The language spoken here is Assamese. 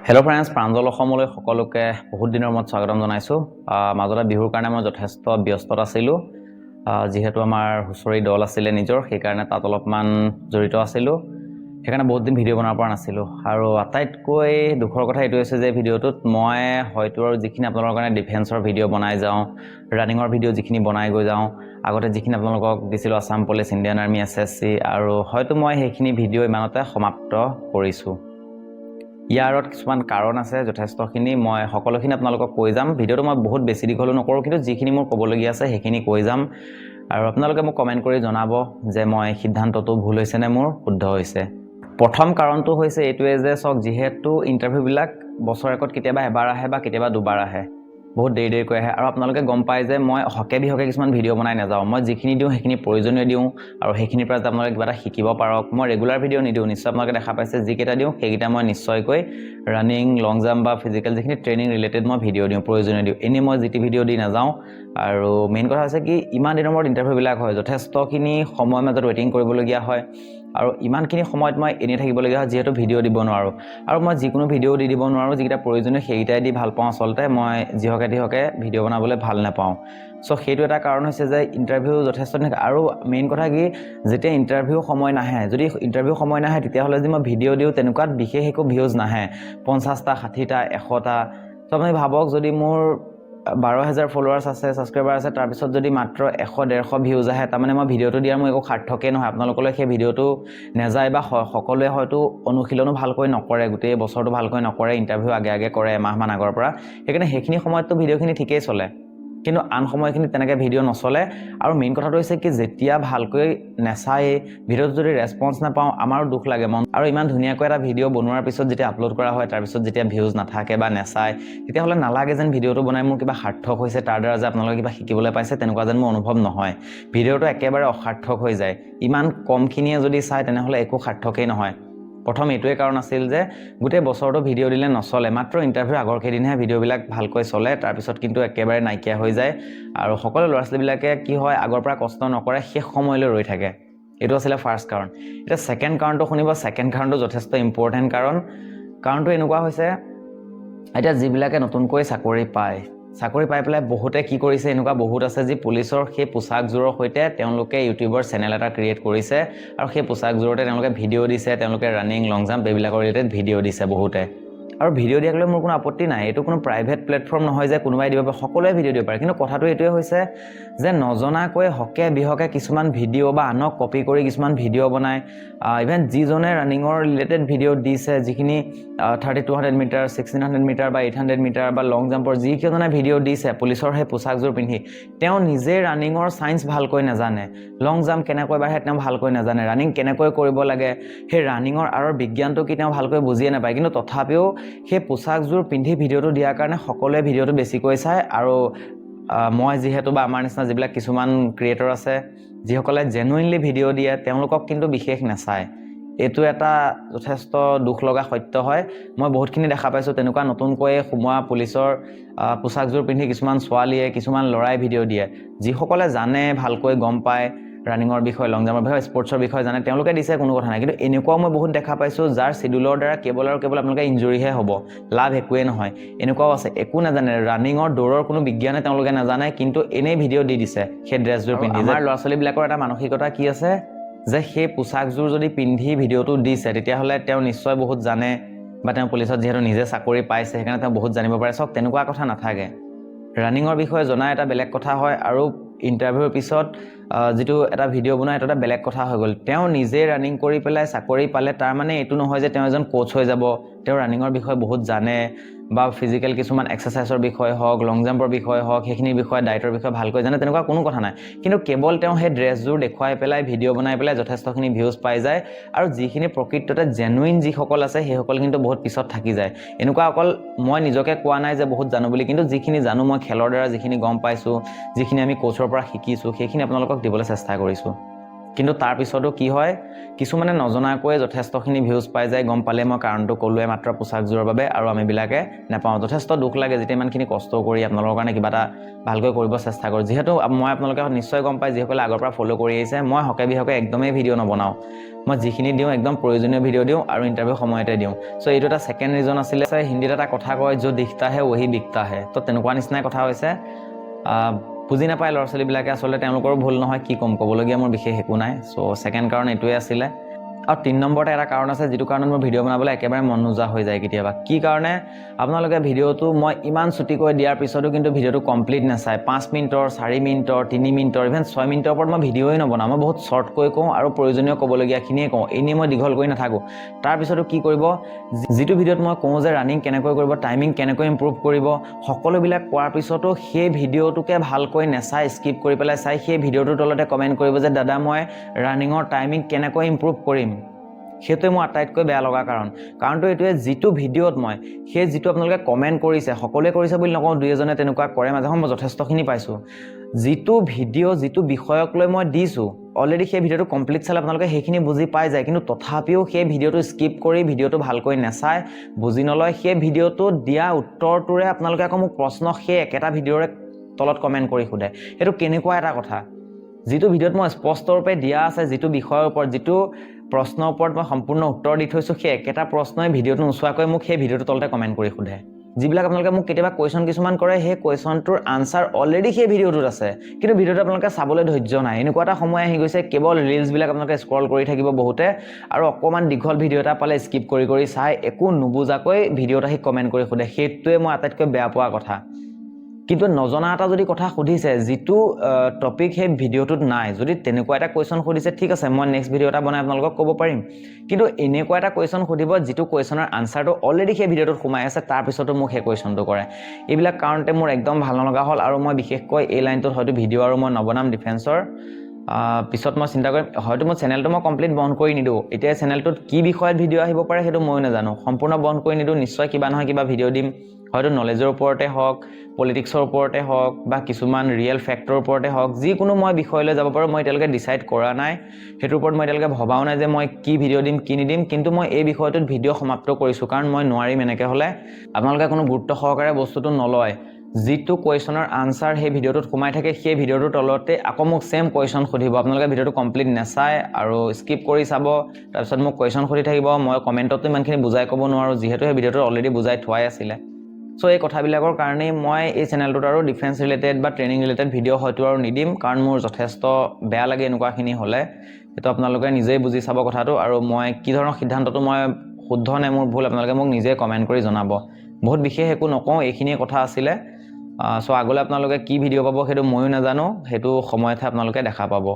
হেল্ল' ফ্ৰেণ্ডছ, প্ৰাঞ্জল অসমলৈ সকলোকে বহুত দিনৰ মূৰত স্বাগতম জনাইছোঁ। মাজতে বিহুৰ কাৰণে মই যথেষ্ট ব্যস্ততা আছিলোঁ, যিহেতু আমাৰ হুঁচৰি দল আছিলে নিজৰ, সেইকাৰণে তাত অলপমান জড়িত আছিলোঁ। সেইকাৰণে বহুত দিন ভিডিঅ' বনাব পৰা নাছিলোঁ। আৰু আটাইতকৈ দুখৰ কথা এইটো হৈছে যে ভিডিঅ'টোত মই হয়তো আৰু যিখিনি আপোনালোকৰ কাৰণে ডিফেন্সৰ ভিডিঅ' বনাই যাওঁ, ৰানিঙৰ ভিডিঅ' যিখিনি বনাই গৈ যাওঁ, আগতে যিখিনি আপোনালোকক দিছিলোঁ Assam police, Indian army, SSC, আৰু হয়তো মই সেইখিনি ভিডিঅ' ইমানতে সমাপ্ত কৰিছোঁ। ইয়াৰত কিছুমান কাৰণ আছে যথেষ্টখিনি, মই সকলোখিনি আপোনালোকক কৈ যাম। ভিডিঅ'টো মই বহুত বেছি দীঘলো নকৰোঁ, কিন্তু যিখিনি মোৰ ক'বলগীয়া আছে সেইখিনি কৈ যাম। আৰু আপোনালোকে মোক কমেণ্ট কৰি জনাব যে মই সিদ্ধান্তটো ভুল হৈছে নে মোৰ শুদ্ধ হৈছে। প্ৰথম কাৰণটো হৈছে এইটোৱে যে চাওক, যিহেতু ইণ্টাৰভিউবিলাক বছৰেকত কেতিয়াবা এবাৰ আহে বা কেতিয়াবা দুবাৰ আহে, বহুত দেৰিকৈ আহে। আৰু আপোনালোকে গম পায় যে মই হকে বিহকে কিছুমান ভিডিঅ' বনাই নাযাওঁ। মই যিখিনি দিওঁ সেইখিনি প্ৰয়োজনীয় দিওঁ, আৰু সেইখিনিৰ পৰা যাতে আপোনালোকে কিবা এটা শিকিব পাৰক। মই ৰেগুলাৰ ভিডিঅ' নিদিওঁ, নিশ্চয় আপোনালোকে দেখা পাইছে। যিকেইটা দিওঁ সেইকেইটা মই নিশ্চয়কৈ ৰানিং, লং জাম্প বা ফিজিকেল যিখিনি ট্ৰেইনিং ৰিলেটেড মই ভিডিঅ' দিওঁ, প্ৰয়োজনীয় দিওঁ। এনেই মই যি টি ভিডিঅ' দি নাযাওঁ। আৰু মেইন কথা হৈছে কি, ইমান দিনৰ মূৰত ইণ্টাৰভিউবিলাক হয়, যথেষ্টখিনি সময়ৰ মাজত ৱেইটিং কৰিবলগীয়া হয়। আৰু ইমানখিনি সময়ত মই এনেই থাকিবলগীয়া হয়, যিহেতু ভিডিঅ' দিব নোৱাৰোঁ। আৰু মই যিকোনো ভিডিঅ' দি দিব নোৱাৰোঁ, যিকেইটা প্ৰয়োজনীয় সেইকেইটাই দি ভাল পাওঁ। আচলতে মই যিহকে তিহকে ভিডিঅ' বনাবলৈ ভাল নাপাওঁ। চ' সেইটো এটা কাৰণ হৈছে যে ইণ্টাৰভিউ যথেষ্ট দিন। আৰু মেইন কথা কি, যেতিয়া ইণ্টাৰভিউ সময় নাহে, যদি ইণ্টাৰভিউ সময় নাহে তেতিয়াহ'লে যদি মই ভিডিঅ' দিওঁ তেনেকুৱাত বিশেষ একো ভিউজ নাহে, 50টা, 60টা, 100টা। ত' আপুনি ভাবক, যদি মোৰ 12,000 ফলোৱাৰ্ছ আছে, ছাবস্ক্ৰাইবাৰ আছে, তাৰপিছত যদি মাত্ৰ 100-150 ভিউজ আহে, তাৰমানে মই ভিডিঅ'টো দিয়াৰ মোৰ একো সাৰ্থকেই নহয়। আপোনালোকলৈ সেই ভিডিঅ'টো নেযায়, বা সকলোৱে হয়তো অনুশীলনো ভালকৈ নকৰে, গোটেই বছৰটো ভালকৈ নকৰে, ইণ্টাৰভিউ আগে আগে কৰে এমাহমান আগৰ পৰা। সেইকাৰণে সেইখিনি সময়ততো ভিডিঅ'খিনি ঠিকেই চলে, কিন্তু আন সময়খিনিত তেনেকৈ ভিডিঅ' নচলে। আৰু মেইন কথাটো হৈছে কি, যেতিয়া ভালকৈ নেচায়েই, ভিডিঅ'টো যদি ৰেছপন্স নাপাওঁ, আমাৰো দুখ লাগে মন। আৰু ইমান ধুনীয়াকৈ এটা ভিডিঅ' বনোৱাৰ পিছত যেতিয়া আপলোড কৰা হয়, তাৰপিছত যেতিয়া ভিউজ নাথাকে বা নেচায়, তেতিয়াহ'লে নালাগে যেন ভিডিঅ'টো বনাই মোৰ কিবা সাৰ্থক হৈছে, তাৰ দ্বাৰা যে আপোনালোকে কিবা শিকিবলৈ পাইছে, তেনেকুৱা যেন মোৰ অনুভৱ নহয়। ভিডিঅ'টো একেবাৰে অসাৰ্থক হৈ যায়। ইমান কমখিনিয়ে যদি চায় তেনেহ'লে একো সাৰ্থকেই নহয়। প্ৰথম এইটোৱে কাৰণ আছিল যে গোটেই বছৰটো ভিডিঅ' দিলে নচলে, মাত্ৰ ইণ্টাৰভিউ আগৰ কেইদিনহে ভিডিঅ'বিলাক ভালকৈ চলে, তাৰপিছত কিন্তু একেবাৰে নাইকিয়া হৈ যায়। আৰু সকলো ল'ৰা ছোৱালীবিলাকে কি হয়, আগৰ পৰা কষ্ট নকৰে, শেষ সময়লৈ ৰৈ থাকে। এইটো আছিলে ফাৰ্ষ্ট কাৰণ। এতিয়া ছেকেণ্ড কাৰণটো শুনিব। ছেকেণ্ড কাৰণটো যথেষ্ট ইম্পৰ্টেণ্ট কাৰণ। কাৰণটো এনেকুৱা হৈছে, এতিয়া যিবিলাকে নতুনকৈ চাকৰি পাই পেলাই বহুতে কি কৰিছে, এনেকুৱা বহুত আছে যি পুলিচৰ সেই পোচাকযোৰৰ সৈতে তেওঁলোকে ইউটিউবৰ চেনেল এটা ক্ৰিয়েট কৰিছে, আৰু সেই পোচাকযোৰতে তেওঁলোকে ভিডিঅ' দিছে, তেওঁলোকে ৰানিং, লং জাম্প এইবিলাকৰ ৰিলেটেড ভিডিঅ' দিছে বহুতে। আৰু ভিডিঅ' দিয়াক লৈ মোৰ কোনো আপত্তি নাই, এইটো কোনো প্ৰাইভেট প্লেটফৰ্ম নহয় যে কোনোবাই দিব পাৰে, সকলোৱে ভিডিঅ' দিব পাৰে। কিন্তু কথাটো এইটোৱে হৈছে যে নজনাকৈ হকে বিহকে কিছুমান ভিডিঅ' বা আনক কপি কৰি কিছুমান ভিডিঅ' বনায়। ইভেন যিজনে ৰানিঙৰ ৰিলেটেড ভিডিঅ' দিছে, যিখিনি 3200 মিটাৰ, 1600 মিটাৰ বা 800 মিটাৰ বা লং জাম্পৰ যিকেইজনে ভিডিঅ' দিছে পুলিচৰ সেই পোচাকযোৰ পিন্ধি, তেওঁ নিজে ৰানিঙৰ ছায়েন্স ভালকৈ নাজানে, লং জাম্প কেনেকৈ বাঢ়ে তেওঁ ভালকৈ নাজানে, ৰানিং কেনেকৈ কৰিব লাগে, সেই ৰানিঙৰ আঁৰৰ বিজ্ঞানটো কি তেওঁ ভালকৈ বুজিয়ে নাপায়। কিন্তু তথাপিও সেই পোচাকযোৰ পিন্ধি ভিডিঅ'টো দিয়াৰ কাৰণে সকলোৱে ভিডিঅ'টো বেছিকৈ চায়। আৰু মই যিহেতু বা আমাৰ নিচিনা যিবিলাক কিছুমান ক্ৰিয়েটৰ আছে, যিসকলে জেনুইনলি ভিডিঅ' দিয়ে, তেওঁলোকক কিন্তু বিশেষ নাচায়। এইটো এটা যথেষ্ট দুখ লগা সত্য হয়। মই বহুতখিনি দেখা পাইছোঁ তেনেকুৱা নতুনকৈ সোমোৱা পুলিচৰ পোচাকযোৰ পিন্ধি কিছুমান ছোৱালীয়ে, কিছুমান ল'ৰাই ভিডিঅ' দিয়ে। যিসকলে জানে, ভালকৈ গম পায় ৰানিঙৰ বিষয়ে, লং জাম্পৰ বিষয়ে, স্পৰ্টছৰ বিষয়ে জানে, তেওঁলোকে দিছে, কোনো কথা নাই। কিন্তু এনেকুৱাও মই বহুত দেখা পাইছোঁ যাৰ চিডিউলৰ দ্বাৰা কেৱল আৰু কেৱল আপোনালোকে ইঞ্জুৰিহে হ'ব, লাভ একোৱেই নহয়। এনেকুৱাও আছে, একো নাজানে, ৰানিঙৰ দৌৰৰ কোনো বিজ্ঞানে তেওঁলোকে নাজানে, কিন্তু এনেই ভিডিঅ' দি দিছে সেই ড্ৰেছযোৰ পিন্ধি। আমাৰ ল'ৰা ছোৱালীবিলাকৰ এটা মানসিকতা কি আছে যে সেই পোচাকযোৰ যদি পিন্ধি ভিডিঅ'টো দিছে, তেতিয়াহ'লে তেওঁ নিশ্চয় বহুত জানে, বা তেওঁ পুলিচত যিহেতু নিজে চাকৰি পাইছে সেইকাৰণে তেওঁ বহুত জানিব পাৰে। চাওক, তেনেকুৱা কথা নাথাকে। ৰানিঙৰ বিষয়ে জনা এটা বেলেগ কথা হয়, আৰু ইণ্টাৰভিউৰ পিছত যিটো এটা ভিডিঅ' বনোৱা, সেইটো এটা বেলেগ কথা হৈ গ'ল। তেওঁ নিজে ৰানিং কৰি পেলাই চাকৰি পালে, তাৰ মানে এইটো নহয় যে তেওঁ এজন কোচ হৈ যাব, তেওঁ ৰানিঙৰ বিষয়ে বহুত জানে, বা ফিজিকেল কিছুমান এক্সাৰচাইজৰ বিষয়ে হওক, লং জাম্পৰ বিষয়ে হওক, সেইখিনিৰ বিষয়ে, ডায়েটৰ বিষয়ে ভালকৈ জানে, তেনেকুৱা কোনো কথা নাই। কিন্তু কেৱল তেওঁ সেই ড্ৰেছযোৰ দেখুৱাই পেলাই, ভিডিঅ' বনাই পেলাই যথেষ্টখিনি ভিউজ পাই যায়। আৰু যিখিনি প্ৰকৃততে জেনুইন যিসকল আছে, সেইসকল কিন্তু বহুত পিছত থাকি যায়। এনেকুৱা অকল মই নিজকে কোৱা নাই যে বহুত জানো বুলি, কিন্তু যিখিনি জানো মই খেলৰ দ্বাৰা যিখিনি গম পাইছোঁ, যিখিনি আমি কোচৰ পৰা শিকিছোঁ, সেইখিনি আপোনালোকক দিবলৈ চেষ্টা কৰিছোঁ। কিন্তু তাৰপিছতো কি হয়, কিছুমানে নজনাকৈয়ে যথেষ্টখিনি ভিউজ পাই যায়। গম পালে মই কাৰণটো ক'লোৱে মাত্ৰ পোচাকযোৰৰ বাবে, আৰু আমিবিলাকে নাপাওঁ। যথেষ্ট দুখ লাগে যেতিয়া ইমানখিনি কষ্ট কৰি আপোনালোকৰ কাৰণে কিবা এটা ভালকৈ কৰিব চেষ্টা কৰোঁ। যিহেতু মই আপোনালোকে নিশ্চয় গম পায়, যিসকলে আগৰ পৰা ফ'ল' কৰি আহিছে, মই হকে বিহকে একদমেই ভিডিঅ' নবনাওঁ। মই যিখিনি দিওঁ একদম প্ৰয়োজনীয় ভিডিঅ' দিওঁ আৰু ইণ্টাৰভিউ সময়তে দিওঁ। চ' এইটো এটা ছেকেণ্ড ৰিজন আছিলে। হিন্দীত এটা কথা কয় য'ত দিখতা হে ওহি বিকতা হে, তো তেনেকুৱা নিচিনাই কথা হৈছে। বুজি নাপায় ল'ৰা ছোৱালীবিলাকে, আচলতে তেওঁলোকৰো ভুল নহয়, কি ক'ম, ক'বলগীয়া মোৰ বিশেষ একো নাই। চ' ছেকেণ্ড কাৰণ এইটোৱে আছিলে। আৰু 3 নম্বৰতে এটা কাৰণ আছে, যিটো কাৰণত মোৰ ভিডিঅ' বনাবলৈ একেবাৰে মন নোযোৱা হৈ যায় কেতিয়াবা। কি কাৰণে? আপোনালোকে ভিডিঅ'টো মই ইমান ছুটিকৈ দিয়াৰ পিছতো কিন্তু ভিডিঅ'টো কমপ্লিট নাচায়। 5 মিনিটৰ, 4 মিনিটৰ, 3 মিনিটৰ, ইভেন 6 মিনিটৰ ওপৰত মই ভিডিঅ'ই নবনাওঁ। মই বহুত শ্বৰ্টকৈ কওঁ আৰু প্ৰয়োজনীয় ক'বলগীয়াখিনিয়ে কওঁ, এনেই মই দীঘল কৰি নাথাকোঁ। তাৰপিছতো কি কৰিব, যিটো ভিডিঅ'ত মই কওঁ যে ৰানিং কেনেকৈ কৰিব, টাইমিং কেনেকৈ ইম্প্ৰুভ কৰিব, সকলোবিলাক কোৱাৰ পিছতো সেই ভিডিঅ'টোকে ভালকৈ নেচাই, স্কিপ কৰি পেলাই চাই সেই ভিডিঅ'টোৰ তলতে কমেণ্ট কৰিব যে দাদা মই ৰানিঙৰ টাইমিং কেনেকৈ ইম্প্ৰুভ কৰিম। সেইটোৱে মোৰ আটাইতকৈ বেয়া লগা কাৰণটো এইটোৱে, যিটো ভিডিঅ'ত মই সেই যিটো আপোনালোকে কমেণ্ট কৰিছে, সকলোৱে কৰিছে বুলি নকওঁ, 2-এজনে তেনেকুৱা কৰে মাজে সময়ে, মই যথেষ্টখিনি পাইছোঁ। যিটো ভিডিঅ' যিটো বিষয়ক লৈ মই দিছোঁ, অলৰেডি সেই ভিডিঅ'টো কমপ্লিট চালে আপোনালোকে সেইখিনি বুজি পাই যায়, কিন্তু তথাপিও সেই ভিডিঅ'টো স্কিপ কৰি ভিডিঅ'টো ভালকৈ নেচায়, বুজি নলয়। সেই ভিডিঅ'টোত দিয়া উত্তৰটোৰে আপোনালোকে আকৌ মোক প্ৰশ্ন সেই একেটা ভিডিঅ'ৰে তলত কমেণ্ট কৰি সোধে। সেইটো কেনেকুৱা এটা কথা? যিটো ভিডিঅ'ত মই স্পষ্টৰূপে দিয়া আছে, যিটো বিষয়ৰ ওপৰত, যিটো প্ৰশ্নৰ ওপৰত মই সম্পূৰ্ণ উত্তৰ দি থৈছোঁ, সেই একেটা প্ৰশ্নই ভিডিঅ'টো নোচোৱাকৈ মোক সেই ভিডিঅ'টোৰ তলতে কমেণ্ট কৰি সোধে। যিবিলাক আপোনালোকে মোক কেতিয়াবা কুৱেশ্যন কিছুমান কৰে, সেই কুৱেশ্যনটোৰ আনচাৰ অলৰেডি সেই ভিডিঅ'টোত আছে, কিন্তু ভিডিঅ'টো আপোনালোকে চাবলৈ ধৈৰ্য নাই। এনেকুৱা এটা সময় আহি গৈছে, কেৱল ৰিলছবিলাক আপোনালোকে স্ক্ৰল কৰি থাকিব বহুতে, আৰু অকণমান দীঘল ভিডিঅ' এটা পালে স্কিপ কৰি চাই একো নুবুজাকৈ ভিডিঅ'ত আহি কমেণ্ট কৰি সোধে। সেইটোৱে মই আটাইতকৈ বেয়া পোৱা কথা। কিন্তু নজনা এটা যদি কথা সুধিছে, যিটো টপিক সেই ভিডিঅ'টোত নাই, যদি তেনেকুৱা এটা কুৱেশ্যন সুধিছে, ঠিক আছে, মই নেক্সট ভিডিঅ' এটা বনাই আপোনালোকক ক'ব পাৰিম। কিন্তু এনেকুৱা এটা কুৱেশ্যন সুধিব, যিটো কুৱেশ্যনৰ আনচাৰটো অলৰেডি সেই ভিডিঅ'টোত সোমাই আছে, তাৰপিছতো মোক সেই কুৱেশ্যনটো কৰে। এইবিলাক কাৰণতে মোৰ একদম ভাল নলগা হ'ল, আৰু মই বিশেষকৈ এই লাইনটোত হয়তো ভিডিঅ' আৰু মই নবনাম ডিফেন্সৰ। পিছত মই চিন্তা কৰিম, হয়তো মোৰ চেনেলটো মই কমপ্লিট বন্ধ কৰি নিদিওঁ। এতিয়া চেনেলটোত কি বিষয়ত ভিডিঅ' আহিব পাৰে সেইটো ময়ো নাজানো, সম্পূৰ্ণ বন্ধ কৰি নিদিওঁ। নিশ্চয় কিবা নহয় কিবা ভিডিঅ' দিম, হয়তো নলেজৰ ওপৰতে হওক, পলিটিক্সৰ ওপৰতে হওক, বা কিছুমান ৰিয়েল ফেক্টৰ ওপৰতে হওক, যিকোনো মই বিষয়লৈ যাব পাৰোঁ। মই এতিয়ালৈকে ডিচাইড কৰা নাই, সেইটোৰ ওপৰত মই এতিয়ালৈকে ভবাও নাই যে মই কি ভিডিঅ' দিম, কি নিদিম। কিন্তু মই এই বিষয়টোত ভিডিঅ' সমাপ্ত কৰিছোঁ, কাৰণ মই নোৱাৰিম এনেকৈ হ'লে। আপোনালোকে কোনো গুৰুত্ব সহকাৰে বস্তুটো নলয়। যিটো কুৱেশ্যনৰ আনচাৰ সেই ভিডিঅ'টোত সোমাই থাকে, সেই ভিডিঅ'টোৰ তলতে আকৌ মোক ছেম কুৱেশ্যন সুধিব। আপোনালোকে ভিডিঅ'টো কমপ্লিট নেচায় আৰু স্কিপ কৰি চাব, তাৰপিছত মোক কুৱেশ্যন সুধি থাকিব। মই কমেণ্টতো ইমানখিনি বুজাই ক'ব নোৱাৰোঁ, যিহেতু সেই ভিডিঅ'টো অলৰেডি বুজাই থোৱাই আছিলে। চ' এই কথাবিলাকৰ কাৰণেই মই এই চেনেলটোত আৰু ডিফেন্স ৰিলেটেড বা ট্ৰেইনিং ৰিলেটেড ভিডিঅ' হয়তো আৰু নিদিম, কাৰণ মোৰ যথেষ্ট বেয়া লাগে এনেকুৱাখিনি হ'লে। সেইটো আপোনালোকে নিজেই বুজি চাব কথাটো, আৰু মই কি ধৰণৰ সিদ্ধান্তটো মই শুদ্ধ নে মোৰ ভুল, আপোনালোকে মোক নিজে কমেণ্ট কৰি জনাব। বহুত বিশেষ একো নকওঁ, এইখিনিয়ে কথা আছিলে। চ' আগলৈ আপোনালোকে কি ভিডিঅ' পাব সেইটো ময়ো নাজানো, সেইটো সময়তহে আপোনালোকে দেখা পাব।